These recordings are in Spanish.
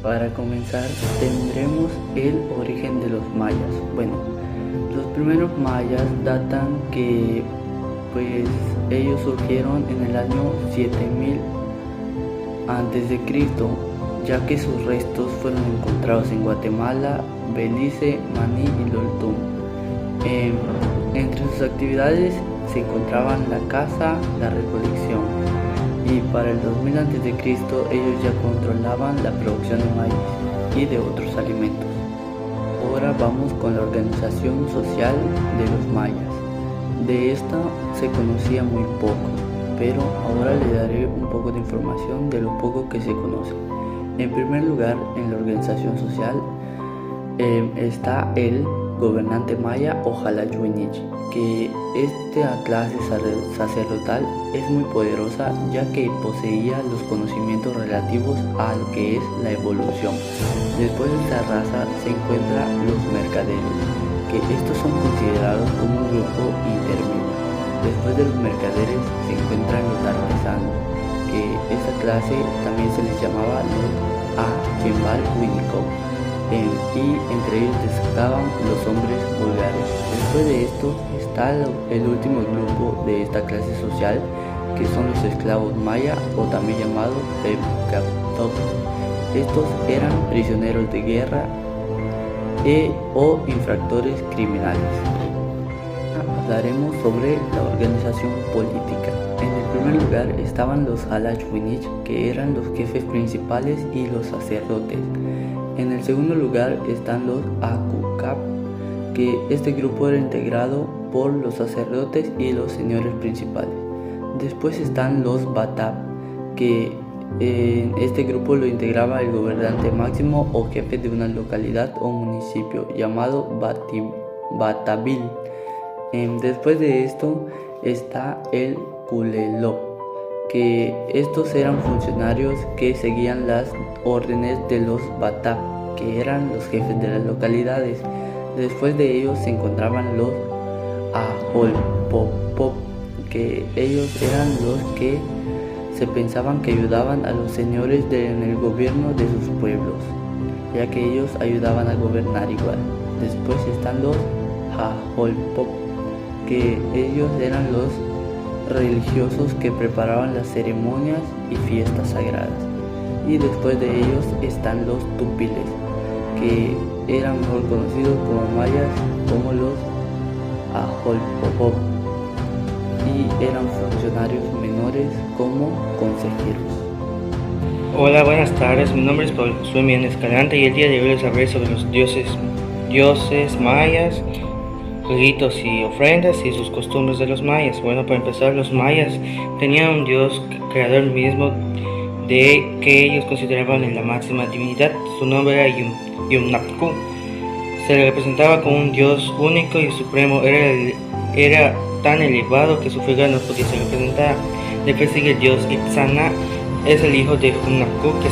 Para comenzar tendremos el origen de los mayas. Bueno, los primeros mayas datan que ellos surgieron en el año 7000 a.C., ya que sus restos fueron encontrados en Guatemala, Belice, Maní y Loltún. Entre sus actividades se encontraban la caza, la recolección, y para el 2000 a.C. ellos ya controlaban la producción de maíz y de otros alimentos. Ahora vamos con la organización social de los mayas. De esta se conocía muy poco, pero ahora le daré un poco de información de lo poco que se conoce. En primer lugar, en la organización social está el gobernante maya o Xalayueñich, que esta clase sacerdotal es muy poderosa, ya que poseía los conocimientos relativos a lo que es la evolución. Después de esta raza se encuentran los mercaderes, que estos son considerados como un grupo intermedio. Después de los mercaderes se encuentran los artesanos, que esta clase también se les llamaba los Achembal Winnicop, y entre ellos destacaban los hombres vulgares. Después de esto está el último grupo de esta clase social, que son los esclavos maya, o también llamados Pepcatop. Estos eran prisioneros de guerra o infractores criminales. Hablaremos sobre la organización política. En el primer lugar estaban los Xalayueñich, que eran los jefes principales y los sacerdotes. En el segundo lugar están los Akucap, que este grupo era integrado por los sacerdotes y los señores principales. Después están los Batap, que este grupo lo integraba el gobernante máximo o jefe de una localidad o municipio llamado Batabil. Después de esto está el Kulelop, que estos eran funcionarios que seguían las órdenes de los Batap, que eran los jefes de las localidades. Después de ellos se encontraban los Aholpopop, que ellos eran los que se pensaban que ayudaban a los señores en el gobierno de sus pueblos, ya que ellos ayudaban a gobernar igual. Después están los Aholpop, que ellos eran los religiosos que preparaban las ceremonias y fiestas sagradas. Y después de ellos están los Tupiles, que eran mejor conocidos como mayas, como los Aholpopop, y eran funcionarios menores como consejeros. Hola, buenas tardes, mi nombre es Pablo Josué Escalante y el día de hoy les hablaré sobre los dioses mayas, ritos y ofrendas y sus costumbres de los mayas. Bueno, para empezar, los mayas tenían un dios creador mismo de que ellos consideraban en la máxima divinidad. Su nombre era Yumnapku. Se le representaba como un dios único y supremo. Era tan elevado que su figura no podía ser representada. Después sigue el dios Itzana, es el hijo de Yumnapku, que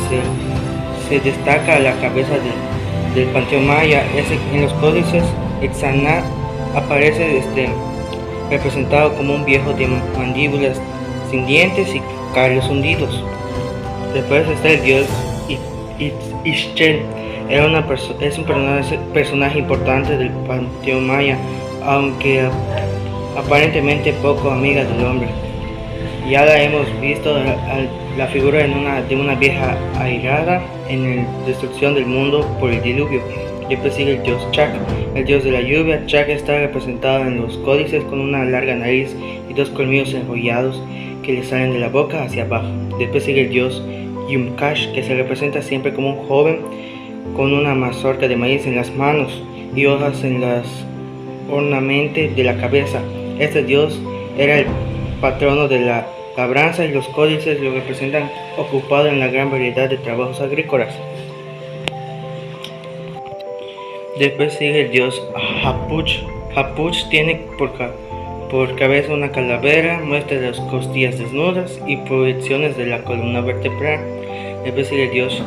se destaca a la cabeza del panteón maya. En los códices Itzana aparece representado como un viejo de mandíbulas sin dientes y carrios hundidos. Después está el dios Ixchel. Es un personaje importante del panteón maya, aunque aparentemente poco amiga del hombre. Ya la hemos visto la figura de una vieja airada en la destrucción del mundo por el diluvio. Después sigue el dios Chak, el dios de la lluvia. Chak está representado en los códices con una larga nariz y dos colmillos enrollados que le salen de la boca hacia abajo. Después sigue el dios Yumkash, que se representa siempre como un joven con una mazorca de maíz en las manos y hojas en las ornamentos de la cabeza. Este dios era el patrono de la labranza y los códices lo representan ocupado en la gran variedad de trabajos agrícolas. Después sigue el dios Hapuch. Hapuch tiene por cabeza una calavera, muestra las costillas desnudas y proyecciones de la columna vertebral. Después sigue el dios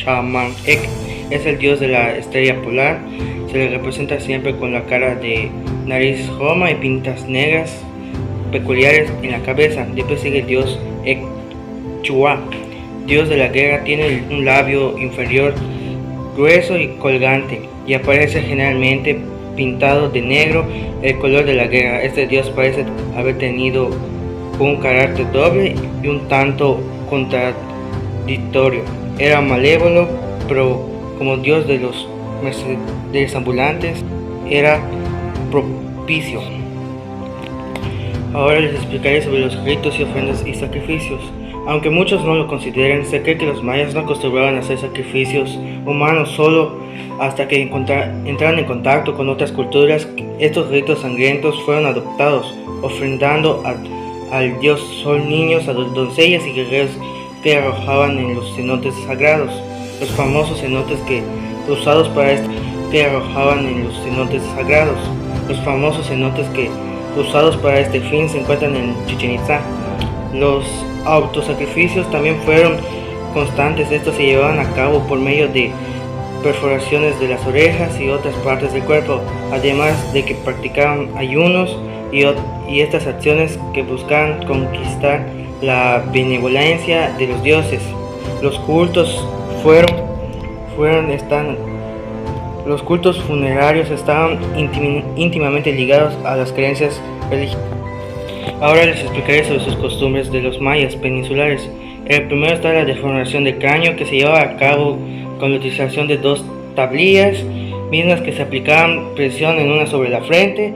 Shaman-Ek, es el dios de la estrella polar. Se le representa siempre con la cara de nariz roma y pintas negras peculiares en la cabeza. Después sigue el dios Ekchua, dios de la guerra tiene un labio inferior grueso y colgante, y aparece generalmente pintado de negro, el color de la guerra. Este dios parece haber tenido un carácter doble y un tanto contradictorio. Era malévolo, pero como dios de los mercaderes ambulantes era propicio. Ahora les explicaré sobre los ritos y ofrendas y sacrificios. Aunque muchos no lo consideren, se cree que los mayas no acostumbraban a hacer sacrificios humanos solo hasta que entraron en contacto con otras culturas. Estos ritos sangrientos fueron adoptados, ofrendando al dios sol niños, a doncellas y guerreros que arrojaban en los cenotes sagrados. Los famosos cenotes usados para este fin se encuentran en Chichén Itzá. Los autosacrificios también fueron constantes. Estos se llevaban a cabo por medio de perforaciones de las orejas y otras partes del cuerpo, además de que practicaban ayunos y estas acciones que buscaban conquistar la benevolencia de los dioses. Los cultos funerarios estaban íntimamente ligados a las creencias religiosas. Ahora les explicaré sobre sus costumbres de los mayas peninsulares. El primero está la deformación del cráneo, que se llevaba a cabo con la utilización de dos tablillas, mismas que se aplicaban presión en una sobre la frente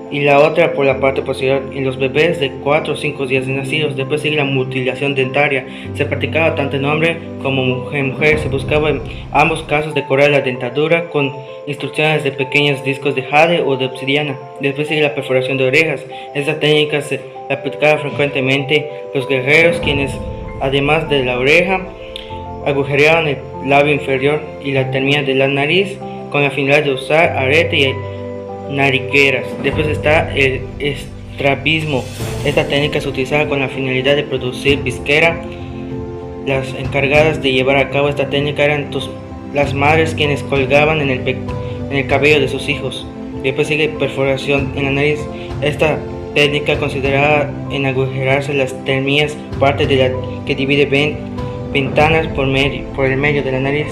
y la otra por la parte posterior en los bebés de 4 o 5 días de nacidos. Después sigue la mutilación dentaria. Se practicaba tanto en hombre como en mujer. Se buscaba en ambos casos decorar la dentadura con instrucciones de pequeños discos de jade o de obsidiana. Después sigue la perforación de orejas. Esta técnica se aplicaba frecuentemente los guerreros, quienes además de la oreja agujereaban el labio inferior y la terminal de la nariz con la finalidad de usar arete y narigueras. Después está el estrabismo. Esta técnica se utilizaba con la finalidad de producir visquera. Las encargadas de llevar a cabo esta técnica eran las madres, quienes colgaban en el cabello de sus hijos. Después sigue perforación en la nariz. Esta técnica consideraba en agujerarse las termillas, parte de la que divide ventanas por el medio de la nariz,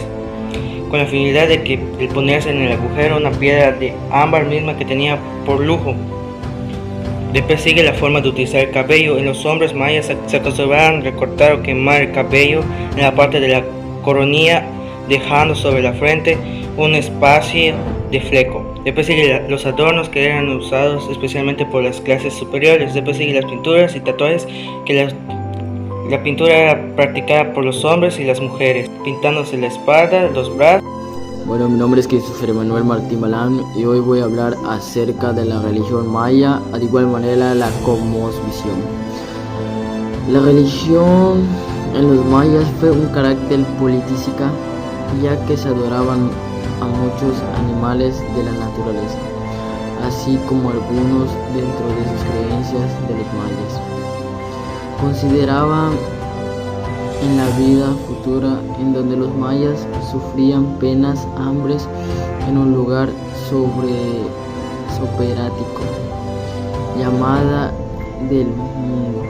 con la finalidad de ponerse en el agujero una piedra de ámbar misma que tenía por lujo. Después sigue la forma de utilizar el cabello. En los hombres mayas se acostumbraban recortar o quemar el cabello en la parte de la coronilla, dejando sobre la frente un espacio de fleco. Después sigue los adornos, que eran usados especialmente por las clases superiores. Después sigue las pinturas y tatuajes, que la pintura era practicada por los hombres y las mujeres, pintándose la espalda, los brazos. Bueno, mi nombre es Christopher Manuel Martín Balán y hoy voy a hablar acerca de la religión maya, de igual manera la cosmovisión. La religión en los mayas fue un carácter política, ya que se adoraban a muchos animales de la naturaleza, así como algunos dentro de sus creencias de los mayas. Consideraban en la vida futura en donde los mayas sufrían penas, hambres en un lugar soperático llamada del mundo,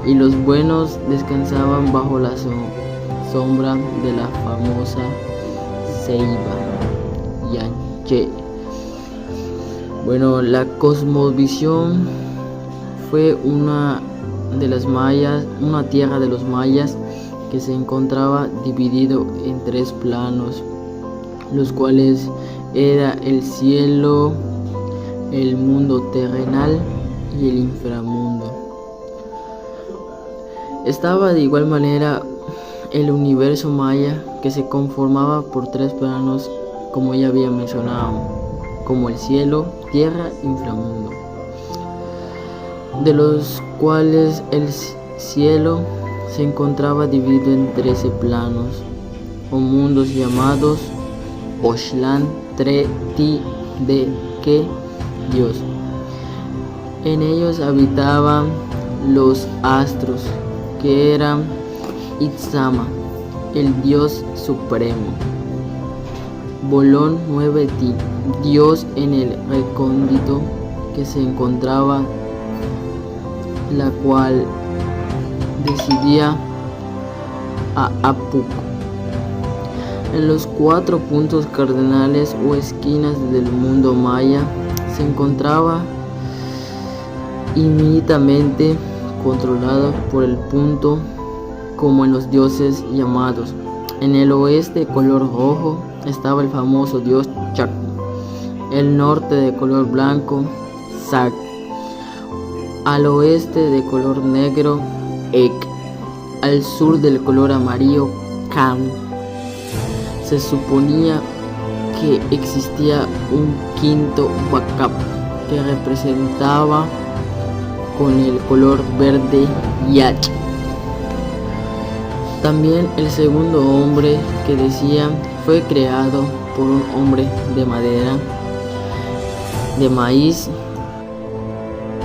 y los buenos descansaban bajo la sombra de la famosa ceiba Yanche. Bueno, la cosmovisión fue una tierra de los mayas que se encontraba dividido en 3 planos, los cuales era el cielo, el mundo terrenal y el inframundo. Estaba de igual manera el universo maya, que se conformaba por 3 planos, como ya había mencionado, como el cielo, tierra, inframundo, de los cuales el cielo se encontraba dividido en 13 planos o mundos llamados Oxlan Treti de que Dios. En ellos habitaban los astros, que eran Itzama, el Dios supremo, Bolón 9Ti, Dios en el recóndito que se encontraba, la cual decidía a Apuk. En los 4 puntos cardinales o esquinas del mundo maya se encontraba inmediatamente controlado por el punto, como en los dioses llamados. En el oeste, de color rojo, estaba el famoso dios Chak. El norte, de color blanco, Sag. Al oeste, de color negro, Ek. Al sur, del color amarillo, Kam. Se suponía que existía un quinto Bakap que representaba con el color verde Yach. También el segundo hombre que decían fue creado por un hombre de madera, de maíz.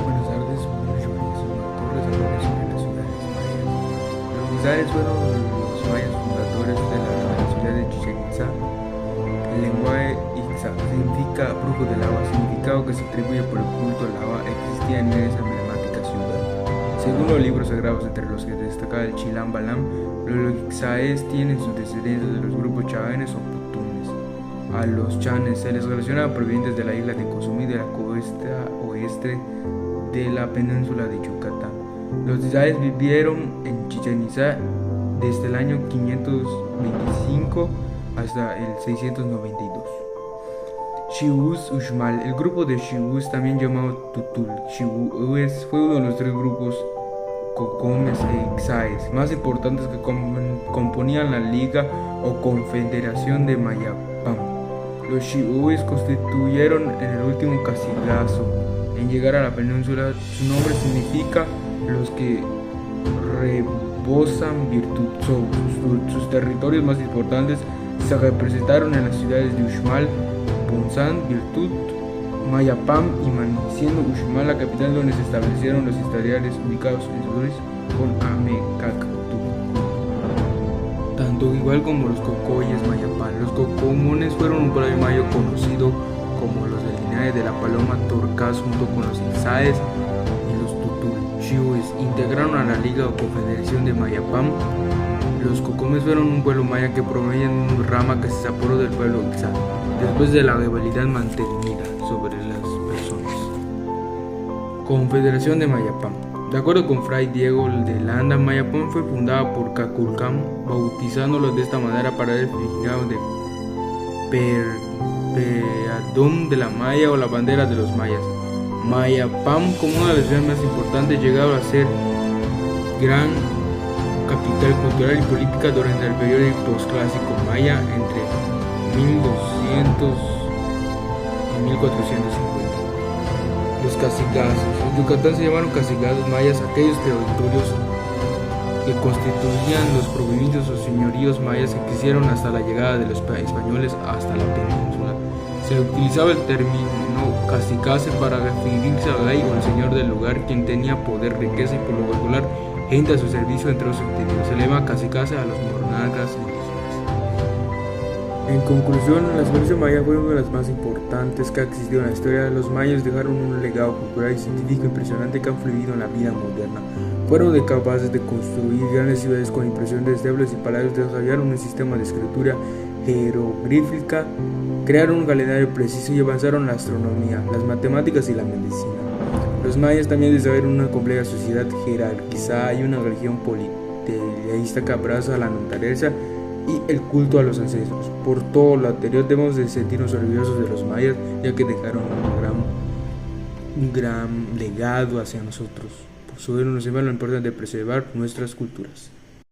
Buenas tardes, mi nombre es Torres, hablaré sobre las ciudades mayas. Los Nizales fueron los mayas fundadores de la ciudad de Chichén Itzá. El lenguaje Itzá significa brujo del agua, significado que se atribuye por el culto al agua existía en esa emblemática ciudad. Según los libros sagrados, entre los que destaca el Chilam Balam, los Ixáes tienen sus descendencias de los grupos chavanes o putunes. A los chanes se les relaciona provenientes de la isla de Cozumí, de la costa oeste de la península de Yucatán. Los Ixáes vivieron en Chichén Itzá desde el año 525 hasta el 692. Xiús Uxmal. El grupo de Xiús, también llamado Tutul Xiúes, fue uno de los 3 grupos cocomes e ixáes más importantes que componían la Liga o Confederación de Mayapam. Los Xiúes constituyeron en el último cacicazo en llegar a la península. Su nombre significa los que rebosan virtud. Sus territorios más importantes se representaron en las ciudades de Uxmal, Ponzán, Virtud, Mayapam y Mani, siendo Uxmal la capital donde se establecieron los historiales ubicados en Suris con Amecactu. Tanto igual como los cocoyes Mayapán. Los cocomones fueron un pueblo mayo conocido como los del linaje de la paloma Torcas, junto con los Ixáes y los Tutul Xiúes integraron a la Liga o Confederación de Mayapam. Los cocomes fueron un pueblo maya que provenía de una rama que se separó del pueblo Ixá después de la rivalidad mantenida sobre las personas. Confederación de Mayapam. De acuerdo con Fray Diego de Landa, Mayapam fue fundada por Caculcam, bautizándolo de esta manera para el significado de Peadum de la Maya o la bandera de los mayas. Mayapam, como una de las ciudades más importantes, llegaba a ser gran capital cultural y política durante el periodo posclásico maya entre 1200 y 1450. Los cacicazos. En Yucatán se llamaron cacicazos mayas aquellos territorios que constituían los provenientes o señoríos mayas que existieron hasta la llegada de los españoles hasta la península. Se utilizaba el término cacicace para referirse al rey o al señor del lugar, quien tenía poder, riqueza y por lo regular gente a su servicio entre los objetivos. Se le llama cacicace a los monarcas indígenas. En conclusión, la civilización maya fue una de las más importantes que ha existido en la historia. Los mayas dejaron un legado cultural y científico impresionante que ha influido en la vida moderna. Fueron capaces de construir grandes ciudades con impresiones templos y palacios, desarrollaron un sistema de escritura jeroglífica, crearon un calendario preciso y avanzaron la astronomía, las matemáticas y la medicina. Los mayas también desarrollaron una compleja sociedad jerarquizada y una religión politeísta que abraza la naturaleza y el culto a los ancestros. Por todo lo anterior debemos de sentirnos orgullosos de los mayas, ya que dejaron un gran legado hacia nosotros. Por eso nos lleva lo importante de preservar nuestras culturas.